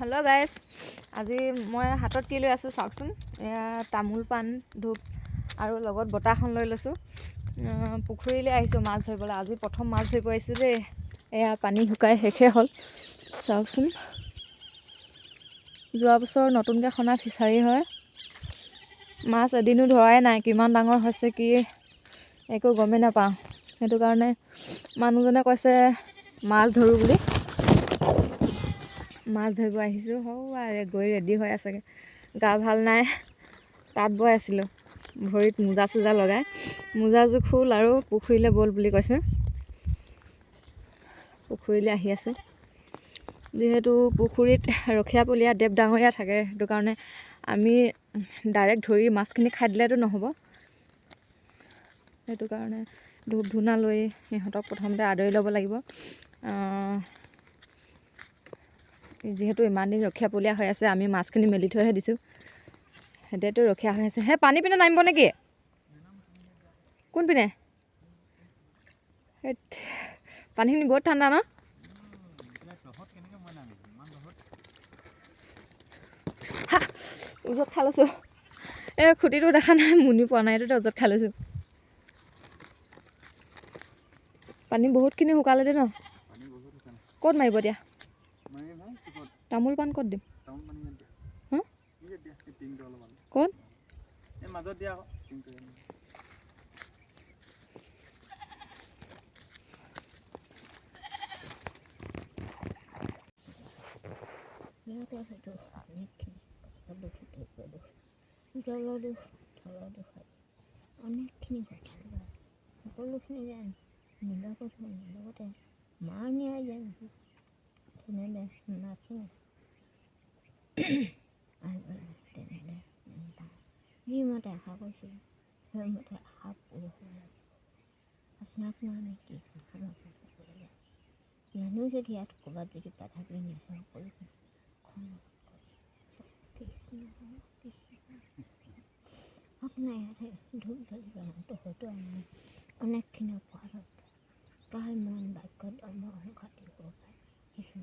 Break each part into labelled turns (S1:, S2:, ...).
S1: Hello' guys, আজি মই হাতত কি লৈ আছোঁ চাওকচোন। এয়া তামোল পাণ ধূপ আৰু লগত বটাখন লৈ লৈছোঁ। পুখুৰীলৈ আহিছোঁ মাছ ধৰিবলৈ। আজি প্ৰথম মাছ ধৰিব আহিছোঁ দেই। এয়া পানী শুকাই শেষেই হ'ল, চাওকচোন। যোৱা বছৰ নতুনকৈ খনা ফিচাৰী হয়। মাছ এদিনো ধৰাই নাই, কিমান ডাঙৰ হৈছে কি একো গমেই নাপাওঁ। সেইটো কাৰণে মানুহজনে কৈছে মাছ ধৰোঁ বুলি। মাছ ধৰিব আহিছোঁ। গৈ ৰেডি হৈ আছেগৈ। গা ভাল নাই, তাঁত বৈ আছিলোঁ। ভৰিত মোজা চোজা লগাই মোজাযোৰ খোল আৰু পুখুৰীলৈ ব'ল বুলি কৈছে। পুখুৰীলৈ আহি আছোঁ। যিহেতু পুখুৰীত ৰখীয়াপলীয়া দেৱ ডাঙৰীয়া থাকে, সেইটো কাৰণে আমি ডাইৰেক্ট ধৰি মাছখিনি খাই দিলেতো নহ'ব। সেইটো কাৰণে ধূপ ধূনা লৈ সিহঁতক প্ৰথমতে আদৰি ল'ব লাগিব। যিহেতু ইমান দিন ৰখীয়াপলীয়া হৈ আছে, আমি মাছখিনি মেলি থৈহে দিছোঁ। সিহঁতেতো ৰখীয়া হৈ আছে। পানী পিনে নামিব নেকি? কোনপিনে? পানীখিনি বহুত ঠাণ্ডা ন? ওজত খাই লৈছোঁ। খুটিটো দেখা নাই, মুনি পোৱা নাই, এইটোতে ওজত খাই লৈছোঁ। পানী বহুতখিনি শুকালে দে ন? ক'ত মাৰিব এতিয়া? তামোল পাণ ক'ত দিম? ক'ত? অনেকখিনি সকলোখিনি যেন নিলাকত লগতে মানীয়া যেন শুনিলে নাচো তেনেহ'লে যিমতে আশা কৰিছিলোঁ সেইমতে আশা পুৰুষ আপোনাক আমি কি জানো যদি ইয়াত ক'ৰবাত যদি বাধা কৰি আছে সকলোখিনি আপোনাৰ ইয়াতে ধূপ ধৰিব হয়তো আমি অনেকখিনি অপৰাধত প্ৰায় মন বাক্য ধৰ্ম অহংকাৰ দিব পাৰে। কৃষ্ণ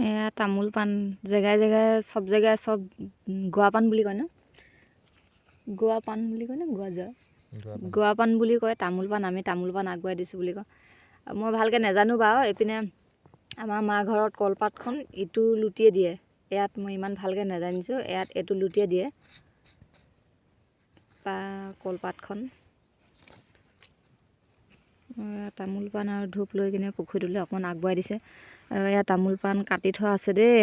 S1: এয়া তামোল পাণ জেগাই জেগাই চব গোৱা পাণ বুলি কয় ন? গোৱা পাণ বুলি কয় নে গোৱা পাণ বুলি কয়। তামোল পাণ আমি তামোল পাণ আগুৱাই দিছোঁ বুলি কওঁ। মই ভালকৈ নাজানো বাৰু। এইপিনে আমাৰ মা ঘৰত কলপাতখন ইটো লুটিয়ে দিয়ে। ইয়াত মই ইমান ভালকৈ নাজানিছোঁ। ইয়াত এইটো লুটিয়ে দিয়ে কলপাতখন। তামোল পাণ আৰু ধূপ লৈ কিনে পুখুৰীটোলৈ অকণমান আগবঢ়াই দিছে। আৰু ইয়াত তামোল পাণ কাটি থোৱা আছে দেই।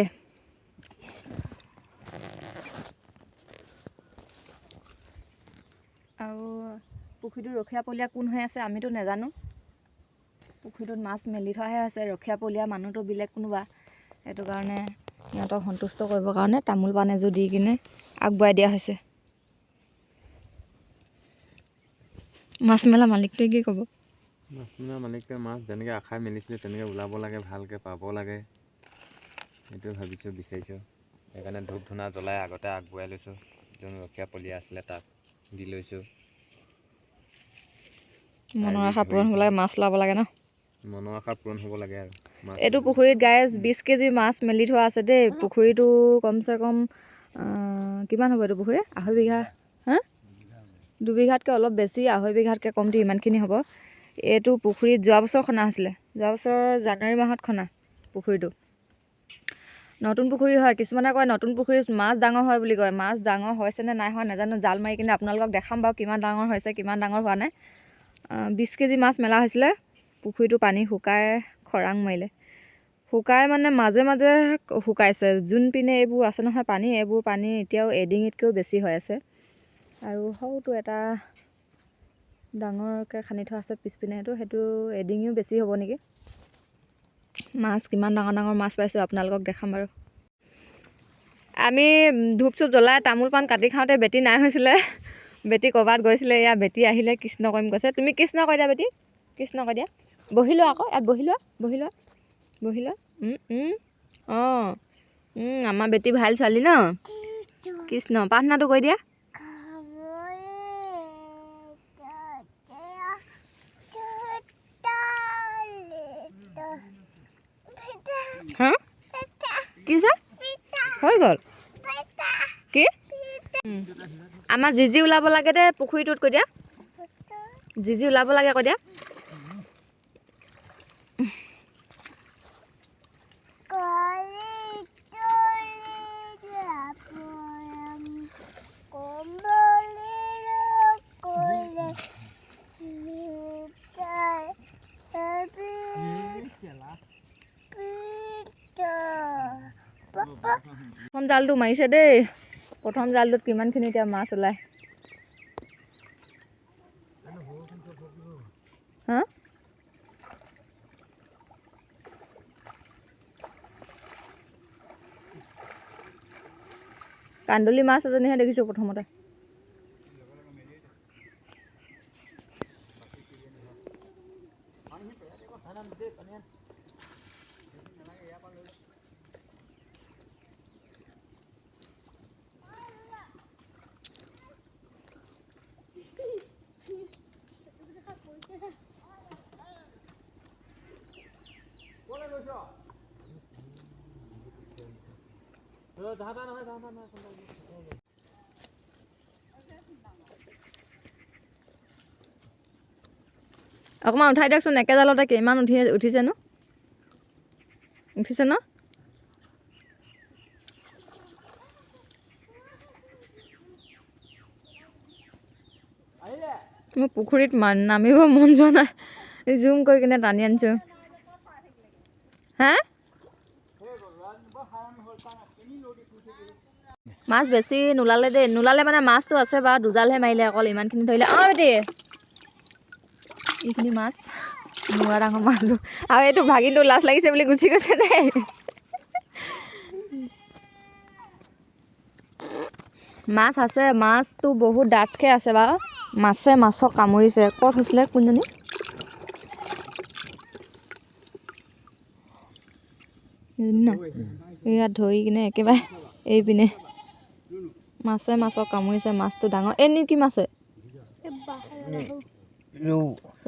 S1: আৰু পুখুৰীটো ৰখীয়াপলীয়া কোন হৈ আছে আমিতো নাজানো। পুখুৰীটোত মাছ মেলি থোৱাহে আছে। ৰখীয়াপলীয়া মানুহটো বেলেগ কোনোবা। সেইটো কাৰণে সিহঁতক সন্তুষ্ট কৰিবৰ কাৰণে তামোল পাণ এযোৰ দি কিনে আগবঢ়াই দিয়া হৈছে। মাছ মেলা মালিকটোৱে কি ক'ব?
S2: মাছ মেলা মালিকটোৱে মাছ যেনেকৈ আশাই মেলিছিলে তেনেকৈ ওলাব লাগে, ভালকৈ পাব লাগে, সেইটোৱে ভাবিছোঁ, বিচাৰিছোঁ। সেইকাৰণে ধূপ ধূনা জ্বলাই আগতে আগবঢ়াই লৈছোঁ। যোন ৰখীয়াপলীয়া আছিলে তাক দি লৈছোঁ।
S1: মনৰ আশা পূৰণ হ'ব লাগে, মাছ ওলাব লাগে ন?
S2: মনৰ আশা পূৰণ হ'ব লাগে আৰু মাছ।
S1: এইটো পুখুৰীত গাইজ 20 কেজি মাছ মেলি থোৱা আছে দেই। পুখুৰীটো কমচে কম কিমান হ'ব? এইটো পুখুৰী 2.5 বিঘা। 2 বিঘাতকৈ অলপ বেছি, 2.5 বিঘাতকৈ কমটি ইমানখিনি হ'ব। এইটো পুখুৰীত যোৱা বছৰ খনা হৈছিলে। যোৱা বছৰ জানুৱাৰী মাহত খনা পুখুৰীটো। নতুন পুখুৰী হয়। কিছুমানে কয় নতুন পুখুৰীত মাছ ডাঙৰ হয় বুলি কয়। মাছ ডাঙৰ হৈছেনে নাই হোৱা নাজানো। জাল মাৰি কিনে আপোনালোকক দেখাম বাৰু কিমান ডাঙৰ হৈছে, কিমান ডাঙৰ হোৱা নাই। 20 কেজি মাছ মেলা হৈছিলে। পুখুৰীটো পানী শুকাই খৰাং মাৰিলে। শুকাই মানে মাজে মাজে শুকাইছে। যোন পিনে এইবোৰ আছে নহয় পানী, এইবোৰ পানী এতিয়াও এডিঙিতকৈও বেছি হৈ আছে। আৰু সৰুটো এটা ডাঙৰকৈ খান্দি থোৱা আছে পিছপিনে, সেইটো এডিঙিও বেছি হ'ব নেকি। মাছ কিমান ডাঙৰ ডাঙৰ মাছ পাইছোঁ আপোনালোকক দেখাম বাৰু। আমি ধূপ চুপ জ্বলাই তামোল পাণ কাটি খাওঁতে বেটি নাই হৈছিলে। বেটি ক'ৰবাত গৈছিলে। এয়া বেটি আহিলে কৃষ্ণ কৰিম কৈছে। তুমি কৃষ্ণ কৈ দিয়া বেটি। কৃষ্ণ কৈ দিয়া বহি লোৱা আকৌ ইয়াত বহি লোৱা অঁ আমাৰ বেটি ভাল ছোৱালী ন কৃষ্ণ প্ৰাৰ্থনাটো কৈ দিয়া হা কি কৈছা হৈ গ'ল কি আমাৰ জিজি ওলাব লাগে দে পুখুৰীটোত কৈ দিয়া জিজি ওলাব লাগে কৈ দিয়া প্ৰথম জালটো মাৰিছে দেই প্ৰথম জালটোত কিমানখিনি এতিয়া মাছ ওলায় হা কান্দুলি মাছ এজনীহে দেখিছোঁ প্ৰথমতে অকণমান উঠাই দিয়কচোন একে জালতে কিমান উঠিছে ন মোৰ পুখুৰীত নামিব মন যোৱা নাই জুম কৰি কিনে টানি আনিছোঁ হা মাছ বেছি নোলালে দেই নোলালে মানে মাছটো আছে বাৰু দুজালহে মাৰিলে অকল ইমানখিনি ধৰিলে অঁ বেটি এইখিনি মাছ মূৰা ডাঙৰ মাছবোৰ আৰু এইটো ভাগিনটো লাজ লাগিছে বুলি গুচি গৈছে দেই মাছ আছে মাছটো বহুত ডাঠকৈ আছে বাৰু মাছক কামুৰিছে ক'ত হৈছিলে কোনজনী ইয়াত ধৰি কিনে একেবাৰে এইপিনে মাছক কামুৰিছে মাছটো ডাঙৰ এনে কি মাছে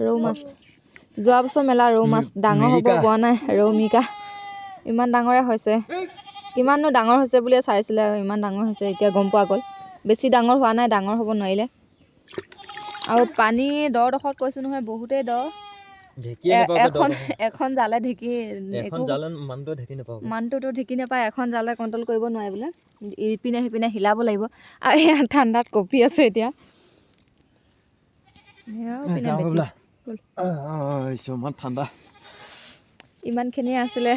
S1: ৰৌ মাছ যোৱা বছৰ মেলা ৰৌ মাছ ডাঙৰ হ'ব পোৱা নাই ৰৌ মিকা ইমান ডাঙৰে হৈছে কিমাননো ডাঙৰ হৈছে বুলিয়ে চাইছিলে ইমান ডাঙৰ হৈছে এতিয়া গম পোৱা গ'ল বেছি ডাঙৰ হোৱা নাই ডাঙৰ হ'ব নোৱাৰিলে আৰু পানী দডোখৰত কৈছোঁ নহয় বহুতেই দ এখন জালে মানুহটোতো ঢেকি নাপায় এখন জালে কণ্ট্ৰল কৰিব নোৱাৰে বোলে ইপিনে সিপিনে হিলাব লাগিব আৰু ইয়াত ঠাণ্ডাত কঁপি আছে এতিয়া
S2: ঠাণ্ডা
S1: ইমানখিনিয়ে আছিলে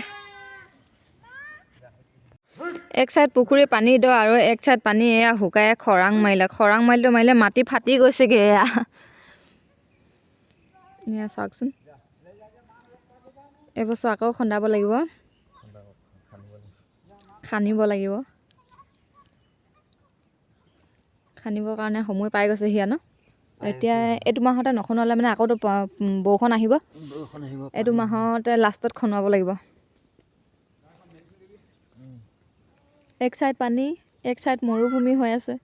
S1: এক চাইড পুখুৰী পানী দ আৰু এক চাইড পানী এয়া শুকাই খৰাং মাৰিলে মাটি ফাটি গৈছেগৈ এয়া চাওকচোন এইবছৰ আকৌ খানিব লাগিব খানিবৰ কাৰণে সময় পাই গৈছে সিয়া ন এতিয়া এইটো মাহতে নখনুৱালে মানে আকৌ বৰষুণ আহিব এইটো মাহতে লাষ্টত খনুৱাব লাগিব এক চাইড পানী এক চাইড মৰুভূমি হৈ আছে